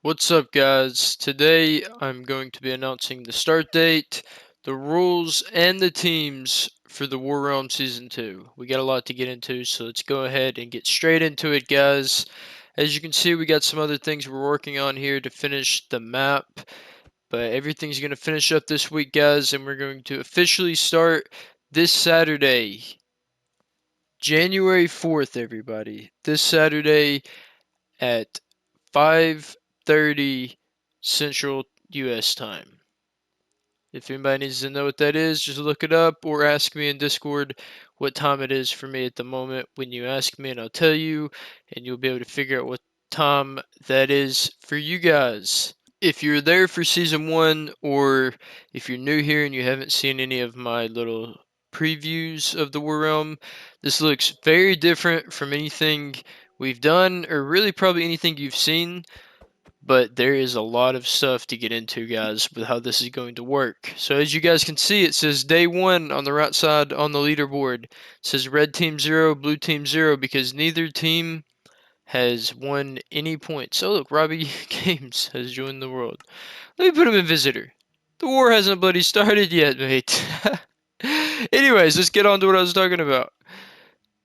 What's up, guys? Today I'm going to be announcing the start date, the rules, and the teams for the War Realm Season 2. We got a lot to get into, so let's go ahead and get straight into it, guys. As you can see, we got some other things we're working on here to finish the map, but everything's going to finish up this week, guys, and we're going to officially start this Saturday, January 4th, everybody. This Saturday at 5:30 Central US time. If anybody needs to know what that is, just look it up or ask me in Discord what time it is for me at the moment when you ask me, and I'll tell you, and you'll be able to figure out what time that is for you guys. If you're there for season 1, or if you're new here and you haven't seen any of my little previews of the War Realm, this looks very different from anything we've done, or really probably anything you've seen. But there is a lot of stuff to get into, guys, with how this is going to work. So as you guys can see, it says day 1 on the right side on the leaderboard. It says red team 0, blue team 0, because neither team has won any points. Oh look, Robbie Games has joined the world. Let me put him in visitor. The war hasn't bloody started yet, mate. Anyways, let's get on to what I was talking about.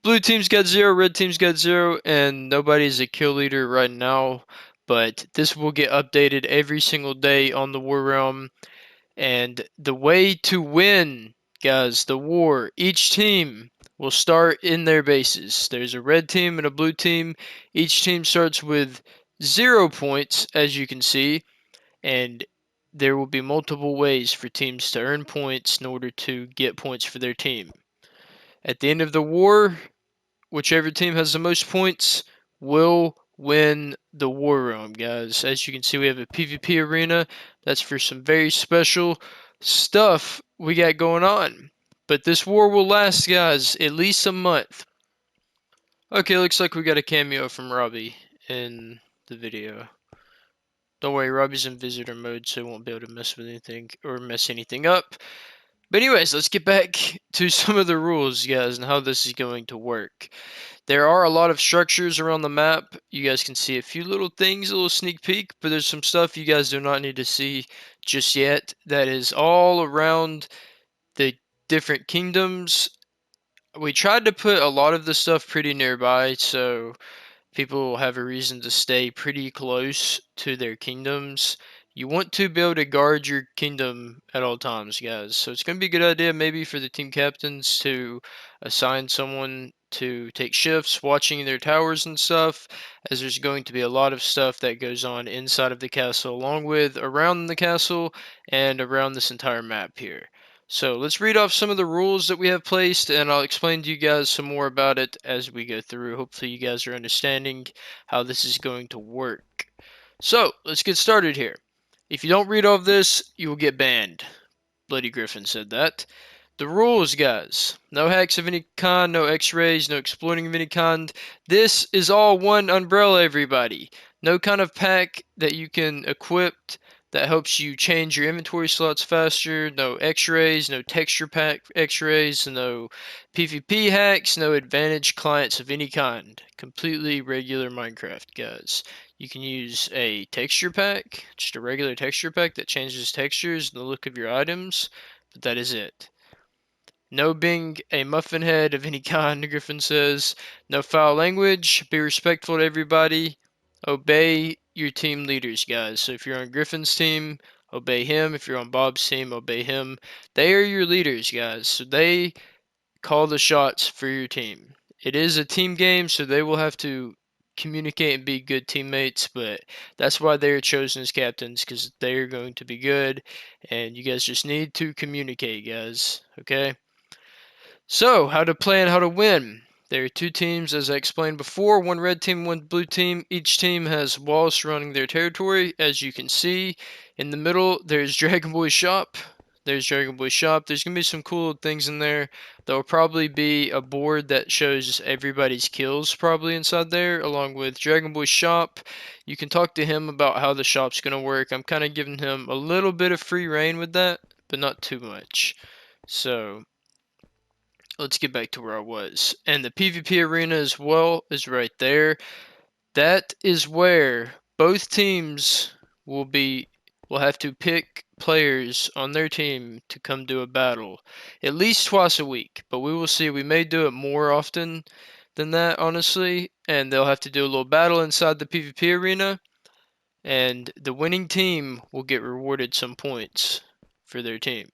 Blue team's got 0, red team's got 0, and nobody's a kill leader right now. But this will get updated every single day on the War Realm. And the way to win, guys, the war, each team will start in their bases. There's a red team and a blue team. Each team starts with 0 points, as you can see, and there will be multiple ways for teams to earn points in order to get points for their team. At the end of the war, whichever team has the most points will win the war realm, guys. As you can see, we have a PvP arena. That's for some very special stuff we got going on. But this war will last, guys, at least a month. Okay, looks like we got a cameo from Robbie in the video. Don't worry, Robbie's in visitor mode, so he won't be able to mess with anything or mess anything up. But anyways, let's get back to some of the rules, guys, and how this is going to work. There are a lot of structures around the map. You guys can see a few little things, a little sneak peek, but there's some stuff you guys do not need to see just yet that is all around the different kingdoms. We tried to put a lot of the stuff pretty nearby, so people have a reason to stay pretty close to their kingdoms. You want to be able to guard your kingdom at all times, guys. So it's going to be a good idea maybe for the team captains to assign someone to take shifts watching their towers and stuff, as there's going to be a lot of stuff that goes on inside of the castle, along with around the castle and around this entire map here. So let's read off some of the rules that we have placed, and I'll explain to you guys some more about it as we go through. Hopefully you guys are understanding how this is going to work. So let's get started here. If you don't read all of this, you will get banned. Bloody Griffin said that. The rules, guys. No hacks of any kind, no x-rays, no exploiting of any kind. This is all one umbrella, everybody. No kind of pack that you can equip that helps you change your inventory slots faster. No x-rays, no texture pack x-rays, no PvP hacks, no advantage clients of any kind. Completely regular Minecraft, guys. You can use a texture pack, just a regular texture pack that changes textures and the look of your items, but that is it. No being a muffin head of any kind, Griffin says. No foul language. Be respectful to everybody. Obey your team leaders, guys. So if you're on Griffin's team, obey him. If you're on Bob's team, obey him. They are your leaders, guys. So they call the shots for your team. It is a team game, so they will have to communicate and be good teammates, but that's why they are chosen as captains, because they are going to be good, and you guys just need to communicate, guys. Okay? So, how to play and how to win. There are two teams, as I explained before, one red team, one blue team. Each team has walls surrounding their territory. As you can see, in the middle, there's Dragon Boy Shop. There's Dragon Boy Shop. There's going to be some cool things in there. There will probably be a board that shows everybody's kills probably inside there, along with Dragon Boy Shop. You can talk to him about how the shop's going to work. I'm kind of giving him a little bit of free reign with that, but not too much. So, let's get back to where I was. And the PvP arena as well is right there. That is where both teams will have to pick players on their team to come do a battle at least twice a week, but we will see. We may do it more often than that, honestly, and they'll have to do a little battle inside the PvP arena, and the winning team will get rewarded some points for their team.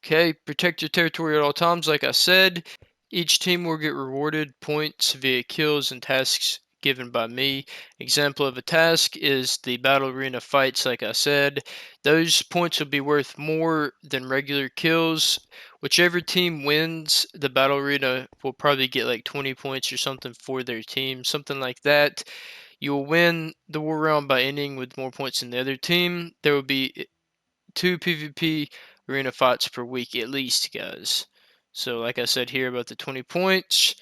Okay, protect your territory at all times. Like I said, each team will get rewarded points via kills and tasks given by me. Example of a task is the battle arena fights, like I said. Those points will be worth more than regular kills. Whichever team wins the battle arena will probably get like 20 points or something for their team, something like that. You will win the war round by ending with more points than the other team. There will be 2 PvP arena fights per week at least, guys. So like I said here about the 20 points,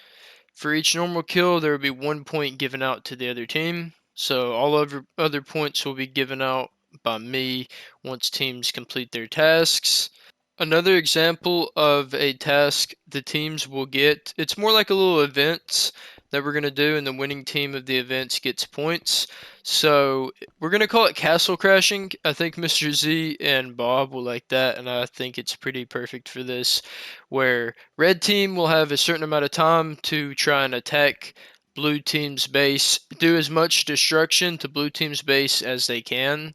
for each normal kill there will be 1 point given out to the other team. So all other points will be given out by me once teams complete their tasks. Another example of a task the teams will get, it's more like a little event that we're going to do, and the winning team of the events gets points. So we're going to call it castle crashing. I think Mr. Z and Bob will like that, and I think it's pretty perfect for this, where red team will have a certain amount of time to try and attack blue team's base, do as much destruction to blue team's base as they can.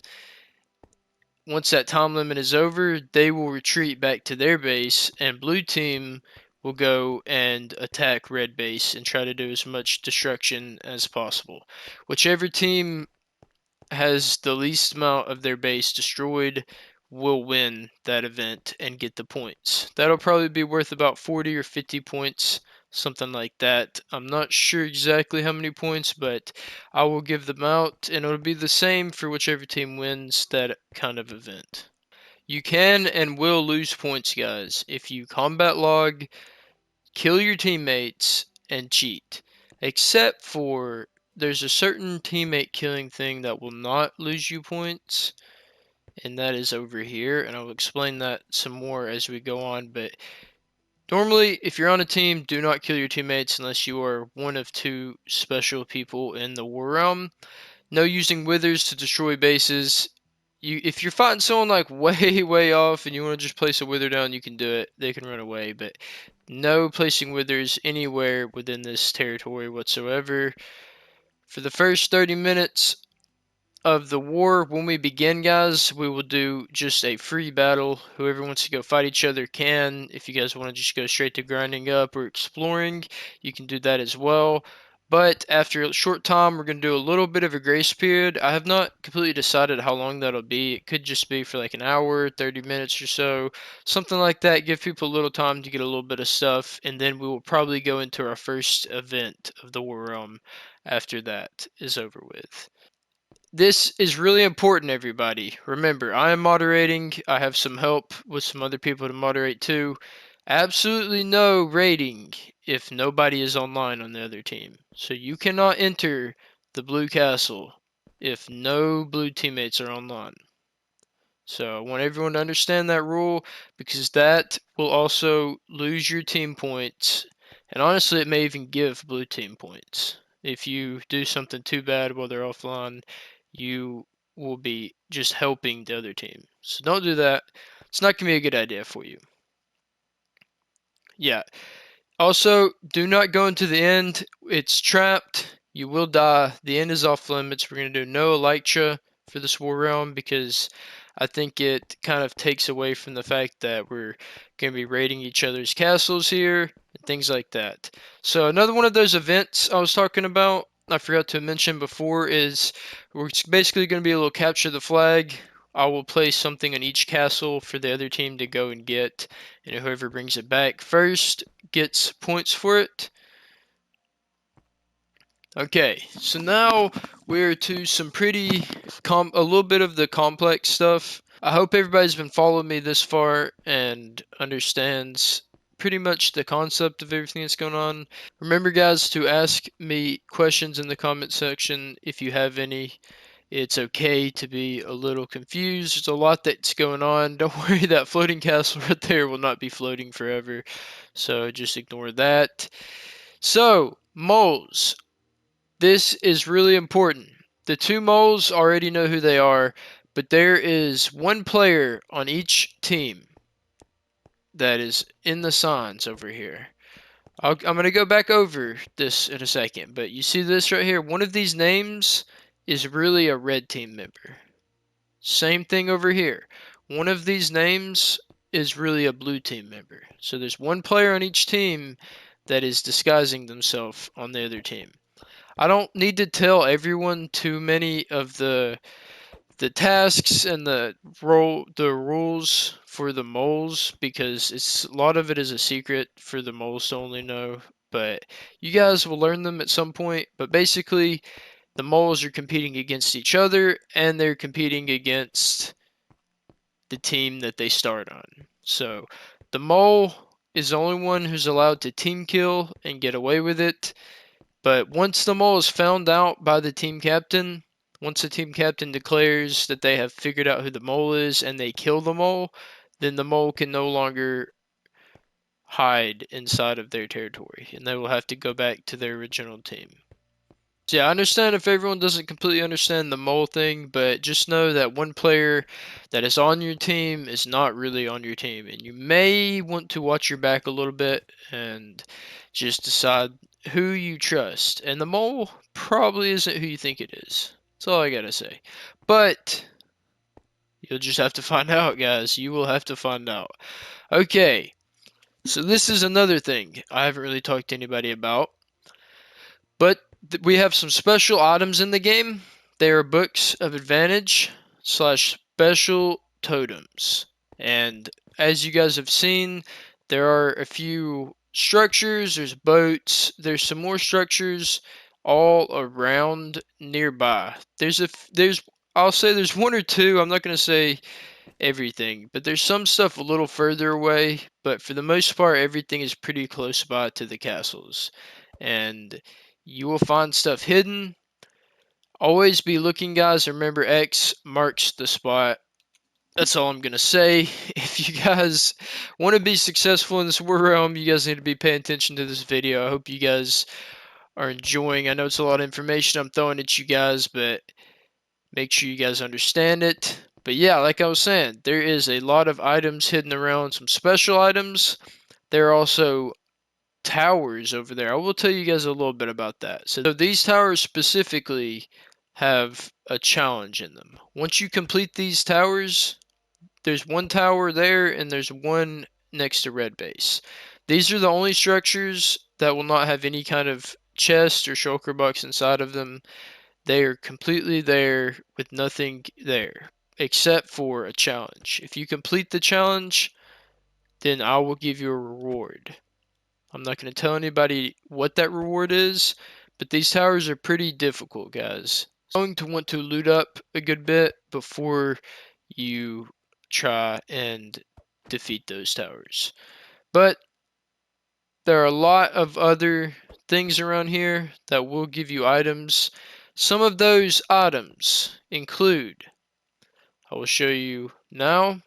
Once that time limit is over, they will retreat back to their base, and blue team will go and attack red base and try to do as much destruction as possible. Whichever team has the least amount of their base destroyed will win that event and get the points. That'll probably be worth about 40 or 50 points, something like that. I'm not sure exactly how many points, but I will give them out, and it'll be the same for whichever team wins that kind of event. You can and will lose points, guys, if you combat log, kill your teammates, and cheat. Except for there's a certain teammate killing thing that will not lose you points, and that is over here, and I'll explain that some more as we go on. But normally, if you're on a team, do not kill your teammates unless you are one of 2 special people in the war realm. No using withers to destroy bases. If you're fighting someone like way off and you want to just place a wither down, you can do it. They can run away, but no placing withers anywhere within this territory whatsoever. For the first 30 minutes of the war, when we begin, guys, we will do just a free battle. Whoever wants to go fight each other can. If you guys want to just go straight to grinding up or exploring, you can do that as well. But after a short time, we're going to do a little bit of a grace period. I have not completely decided how long that'll be. It could just be for like an hour, 30 minutes or so, something like that. Give people a little time to get a little bit of stuff, and then we will probably go into our first event of the War Realm after that is over with. This is really important, everybody. Remember, I am moderating. I have some help with some other people to moderate too. Absolutely no raiding if nobody is online on the other team. So you cannot enter the blue castle if no blue teammates are online. So I want everyone to understand that rule, because that will also lose your team points. And honestly, it may even give blue team points. If you do something too bad while they're offline, you will be just helping the other team. So don't do that. It's not going to be a good idea for you. Yeah. Also, do not go into the end. It's trapped. You will die. The end is off limits. We're going to do no Elytra for this war realm, because I think it kind of takes away from the fact that we're going to be raiding each other's castles here and things like that. So another one of those events I was talking about, I forgot to mention before, is we're basically going to be a little capture the flag. I will place something on each castle for the other team to go and get, and whoever brings it back first gets points for it. Okay, so now we're to some a little bit of the complex stuff. I hope everybody's been following me this far and understands pretty much the concept of everything that's going on. Remember, guys, to ask me questions in the comment section if you have any. It's okay to be a little confused. There's a lot that's going on. Don't worry, that floating castle right there will not be floating forever. So just ignore that. So, moles. This is really important. The two moles already know who they are, but there is one player on each team that is in the signs over here. I'm going to go back over this in a second, but you see this right here? One of these names is really a red team member. Same thing over here. One of these names is really a blue team member. So there's one player on each team that is disguising themselves on the other team. I don't need to tell everyone too many of the tasks and the rules for the moles, because it's a lot of it is a secret for the moles to only know, but you guys will learn them at some point. But basically, the moles are competing against each other, and they're competing against the team that they start on. So the mole is the only one who's allowed to team kill and get away with it. But once the mole is found out by the team captain, once the team captain declares that they have figured out who the mole is and they kill the mole, then the mole can no longer hide inside of their territory, and they will have to go back to their original team. So yeah, I understand if everyone doesn't completely understand the mole thing, but just know that one player that is on your team is not really on your team, and you may want to watch your back a little bit and just decide who you trust. And the mole probably isn't who you think it is. That's all I gotta say. But you'll just have to find out, guys. You will have to find out. Okay, so this is another thing I haven't really talked to anybody about. But we have some special items in the game. They are books of advantage slash special totems. And as you guys have seen, there are a few structures, there's boats, there's some more structures all around nearby. I'll say there's one or two. I'm not going to say everything, but there's some stuff a little further away, but for the most part everything is pretty close by to the castles. And you will find stuff hidden. Always be looking, guys. Remember, X marks the spot. That's all I'm going to say. If you guys want to be successful in this war realm, you guys need to be paying attention to this video. I hope you guys are enjoying. I know it's a lot of information I'm throwing at you guys, but make sure you guys understand it. But yeah, like I was saying, there is a lot of items hidden around, some special items. There are also towers over there. I will tell you guys a little bit about that. So these towers specifically have a challenge in them. Once you complete these towers, there's one tower there and there's one next to red base. These are the only structures that will not have any kind of chest or shulker box inside of them. They are completely there with nothing there except for a challenge. If you complete the challenge, then I will give you a reward. I'm not going to tell anybody what that reward is, but these towers are pretty difficult, guys. You're going to want to loot up a good bit before you try and defeat those towers. But there are a lot of other things around here that will give you items. Some of those items include, I will show you now.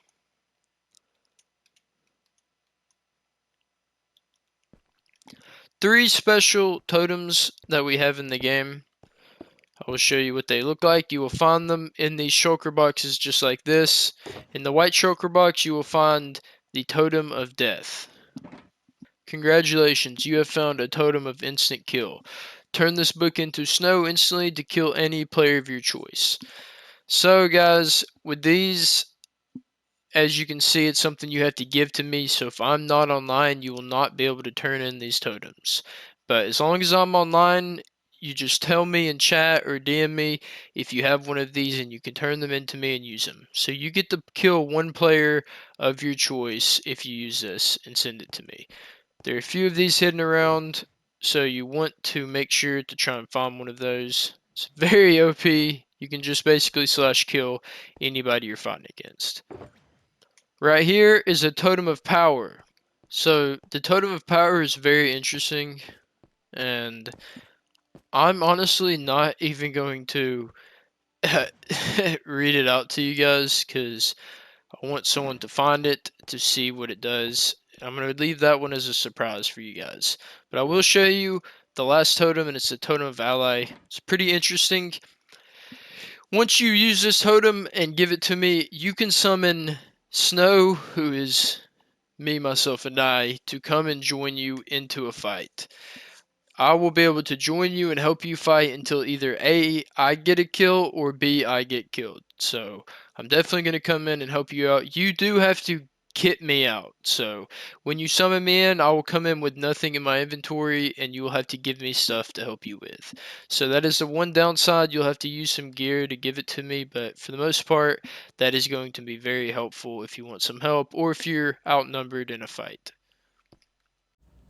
Three special totems that we have in the game. I will show you what they look like. You will find them in these shulker boxes just like this. In the white shulker box, you will find the Totem of Death. Congratulations, you have found a Totem of Instant Kill. Turn this book into snow instantly to kill any player of your choice. So guys, with these, as you can see, it's something you have to give to me. So if I'm not online, you will not be able to turn in these totems. But as long as I'm online, you just tell me in chat or DM me if you have one of these and you can turn them into me and use them. So you get to kill one player of your choice if you use this and send it to me. There are a few of these hidden around, so you want to make sure to try and find one of those. It's very OP. You can just basically slash kill anybody you're fighting against. Right here is a Totem of Power. So the Totem of Power is very interesting, and I'm honestly not even going to read it out to you guys because I want someone to find it to see what it does. I'm going to leave that one as a surprise for you guys. But I will show you the last totem, and it's the Totem of Ally. It's pretty interesting. Once you use this totem and give it to me, you can summon Snow, who is me, myself, and I, to come and join you into a fight. I will be able to join you and help you fight until either A, I get a kill, or B, I get killed. So I'm definitely going to come in and help you out. You do have to kit me out. So when you summon me in, I will come in with nothing in my inventory, and you will have to give me stuff to help you with. So that is the one downside. You'll have to use some gear to give it to me, but for the most part, that is going to be very helpful if you want some help or if you're outnumbered in a fight.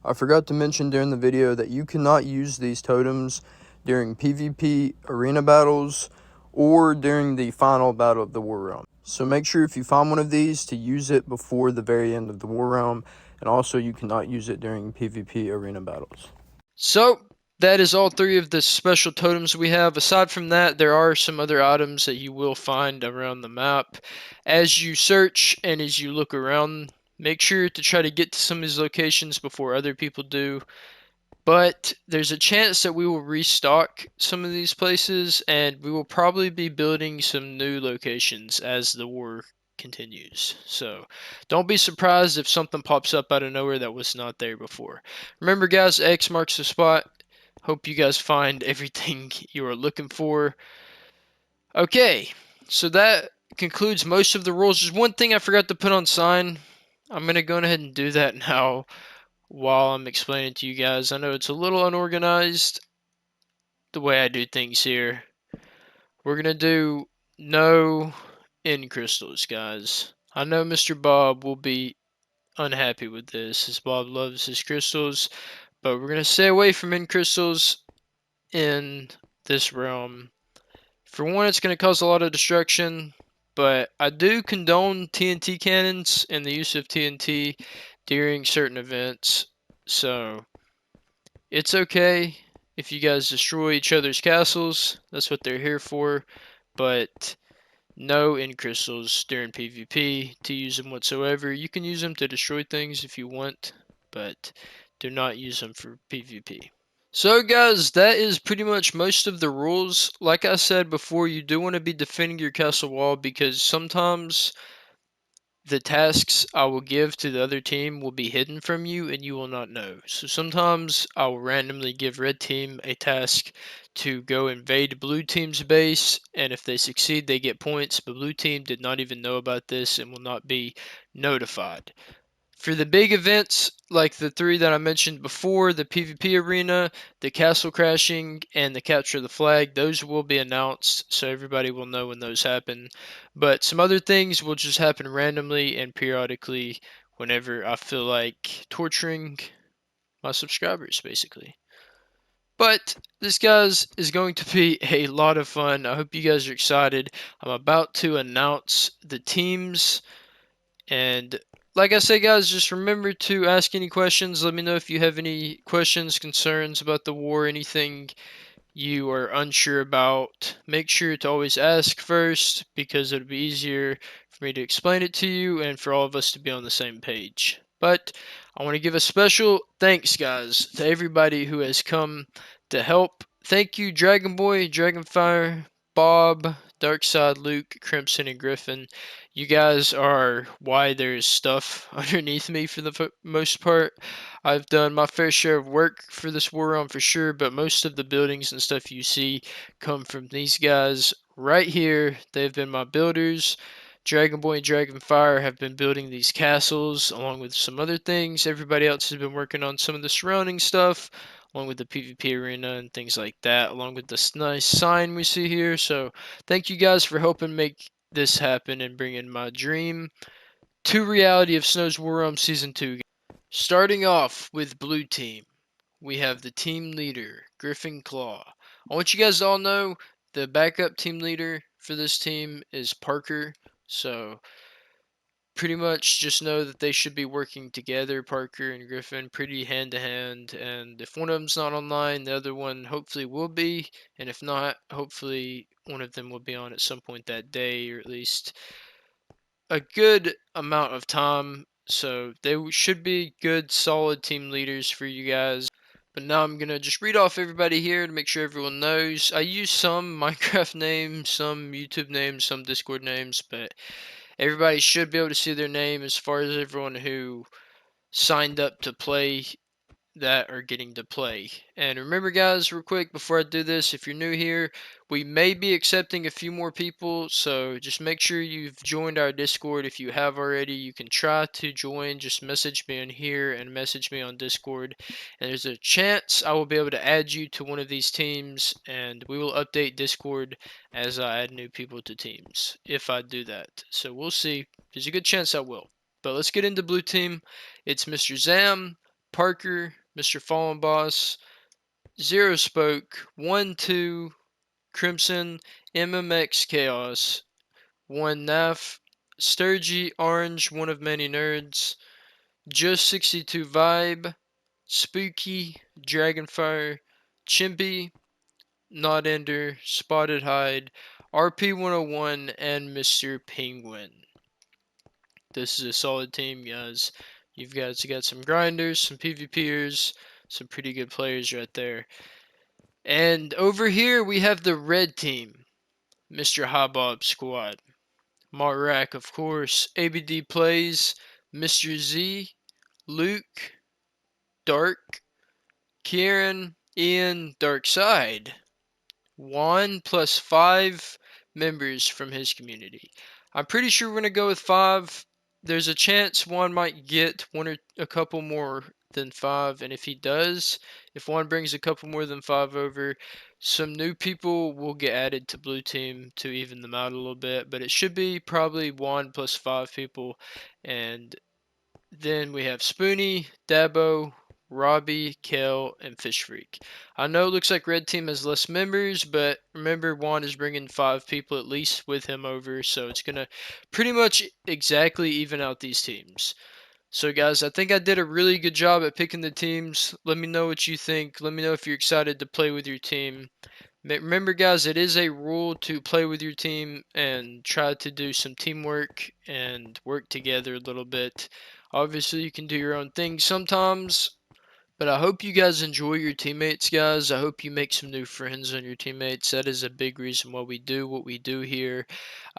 I forgot to mention during the video that you cannot use these totems during PvP arena battles or during the final battle of the War Realm. So make sure if you find one of these to use it before the very end of the War Realm, and also you cannot use it during PvP arena battles. So that is all three of the special totems we have. Aside from that, there are some other items that you will find around the map. As you search and as you look around, make sure to try to get to some of these locations before other people do. But there's a chance that we will restock some of these places, and we will probably be building some new locations as the war continues. So don't be surprised if something pops up out of nowhere that was not there before. Remember, guys, X marks the spot. Hope you guys find everything you are looking for. Okay, so that concludes most of the rules. There's one thing I forgot to put on sign. I'm going to go ahead and do that now while I'm explaining to you guys. I know it's a little unorganized the way I do things here. We're going to do no end crystals, guys. I know Mr. Bob will be unhappy with this, as Bob loves his crystals, but we're going to stay away from end crystals in this realm. For one, it's going to cause a lot of destruction, but I do condone TNT cannons and the use of TNT during certain events, so it's okay if you guys destroy each other's castles. That's what they're here for, but no end crystals during PvP to use them whatsoever. You can use them to destroy things if you want, but do not use them for PvP. So guys, that is pretty much most of the rules. Like I said before, you do want to be defending your castle wall because sometimes the tasks I will give to the other team will be hidden from you and you will not know. So sometimes I will randomly give red team a task to go invade blue team's base, and if they succeed they get points, but blue team did not even know about this and will not be notified. For the big events, like the three that I mentioned before, the PvP arena, the castle crashing, and the capture of the flag, those will be announced so everybody will know when those happen. But some other things will just happen randomly and periodically whenever I feel like torturing my subscribers, basically. But this, guys, is going to be a lot of fun. I hope you guys are excited. I'm about to announce the teams, and like I say, guys, just remember to ask any questions. Let me know if you have any questions, concerns about the war, anything you are unsure about. Make sure to always ask first because it'll be easier for me to explain it to you and for all of us to be on the same page. But I want to give a special thanks, guys, to everybody who has come to help. Thank you, Dragon Boy, Dragonfire, Bob, Darkside, Luke, Crimson, and Griffin. You guys are why there's stuff underneath me for the most part. I've done my fair share of work for this war realm for sure, but most of the buildings and stuff you see come from these guys right here. They've been my builders. Dragon Boy and Dragonfire have been building these castles along with some other things. Everybody else has been working on some of the surrounding stuff, along with the PvP arena and things like that, along with this nice sign we see here. So thank you guys for helping make this happen and bringing my dream to reality of Snow's War Realm Season 2. Starting off with Blue Team, we have the team leader, Griffin Claw. I want you guys to all know the backup team leader for this team is Parker. So pretty much just know that they should be working together, Parker and Griffin, pretty hand to hand. And if one of them's not online, the other one hopefully will be. And if not, hopefully one of them will be on at some point that day, or at least a good amount of time. So they should be good, solid team leaders for you guys. But now I'm going to just read off everybody here to make sure everyone knows. I use some Minecraft names, some YouTube names, some Discord names, but everybody should be able to see their name as far as everyone who signed up to play that are getting to play. And remember, guys, real quick before I do this, if you're new here, we may be accepting a few more people, so just make sure you've joined our Discord. If you have already, you can try to join. Just message me on here and message me on Discord, and there's a chance I will be able to add you to one of these teams, and we will update Discord as I add new people to teams if I do that. So we'll see. There's a good chance I will. But let's get into blue team. It's Mr. Zam, Parker, Mr. Fallen Boss, Zero Spoke, 1-2, Crimson, MMX Chaos, 1 Naf, Sturgy, Orange, One of Many Nerds, Just 62 Vibe, Spooky, Dragonfire, Chimpy, Not Ender, Spotted Hide, RP101, and Mr. Penguin. This is a solid team, guys. You've guys got some grinders, some PvPers, some pretty good players right there. And over here we have the red team, Mr. Hobob Squad. Marrak, of course, ABD Plays, Mr. Z, Luke, Dark, Kieran, Ian, Dark Side. Juan plus 5 members from his community. I'm pretty sure we're going to go with 5. There's a chance Juan might get one or a couple more than 5, and if he does, if Juan brings a couple more than 5 over, some new people will get added to blue team to even them out a little bit, but it should be probably 1 plus 5 people, and then we have Spoonie, Dabo, Robbie, Kel, and Fish Freak. I know it looks like Red Team has less members, but remember Juan is bringing 5 people at least with him over, so it's going to pretty much exactly even out these teams. So guys, I think I did a really good job at picking the teams. Let me know what you think. Let me know if you're excited to play with your team. Remember, guys, it is a rule to play with your team and try to do some teamwork and work together a little bit. Obviously, you can do your own thing sometimes, but I hope you guys enjoy your teammates, guys. I hope you make some new friends on your teammates. That is a big reason why we do what we do here.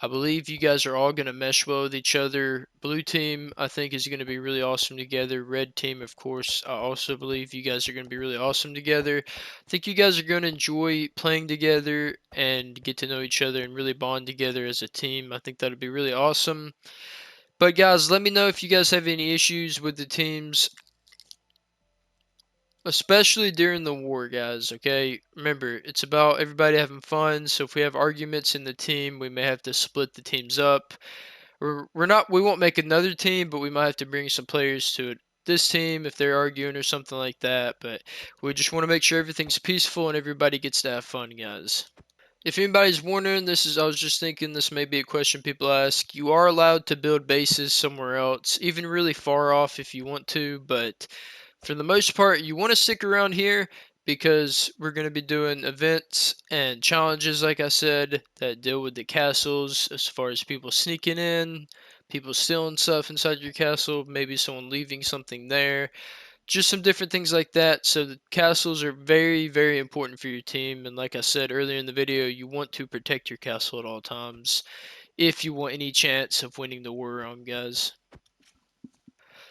I believe you guys are all going to mesh well with each other. Blue team, I think, is going to be really awesome together. Red team, of course, I also believe you guys are going to be really awesome together. I think you guys are going to enjoy playing together and get to know each other and really bond together as a team. I think that would be really awesome. But guys, let me know if you guys have any issues with the teams, especially during the war, guys. Okay, remember, it's about everybody having fun. So if we have arguments in the team, we may have to split the teams up. We won't make another team, but we might have to bring some players to this team if they're arguing or something like that. But we just want to make sure everything's peaceful and everybody gets to have fun, guys. If anybody's wondering, I was just thinking this may be a question people ask. You are allowed to build bases somewhere else, even really far off if you want to, but for the most part, you want to stick around here because we're going to be doing events and challenges, like I said, that deal with the castles as far as people sneaking in, people stealing stuff inside your castle, maybe someone leaving something there, just some different things like that. So the castles are very, very important for your team. And like I said earlier in the video, you want to protect your castle at all times if you want any chance of winning the war realm, guys.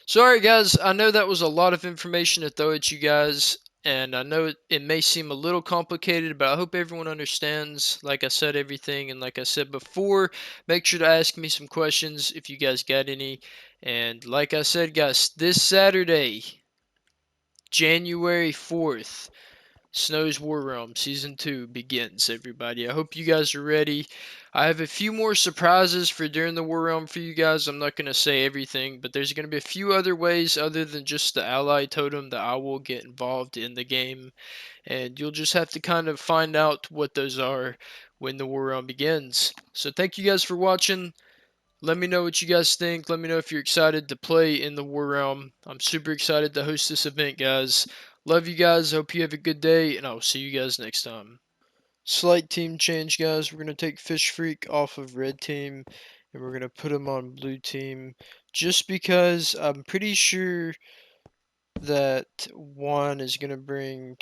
Sorry, guys, I know that was a lot of information to throw at you guys, and I know it may seem a little complicated, but I hope everyone understands, like I said, everything. And like I said before, make sure to ask me some questions if you guys got any. And like I said, guys, this Saturday, January 4th, Snow's War Realm Season 2 begins, everybody. I hope you guys are ready. I have a few more surprises for during the War Realm for you guys. I'm not going to say everything, but there's going to be a few other ways other than just the ally totem that I will get involved in the game. And you'll just have to kind of find out what those are when the War Realm begins. So thank you guys for watching. Let me know what you guys think. Let me know if you're excited to play in the War Realm. I'm super excited to host this event, guys. Love you guys. Hope you have a good day, and I'll see you guys next time. Slight team change, guys. We're going to take Fish Freak off of red team, and we're going to put him on blue team. Just because I'm pretty sure that Juan is going to bring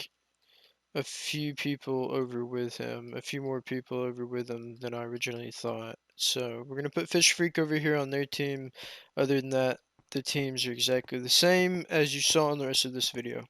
a few people over with him, a few more people over with him than I originally thought. So we're going to put Fish Freak over here on their team. Other than that, the teams are exactly the same as you saw in the rest of this video.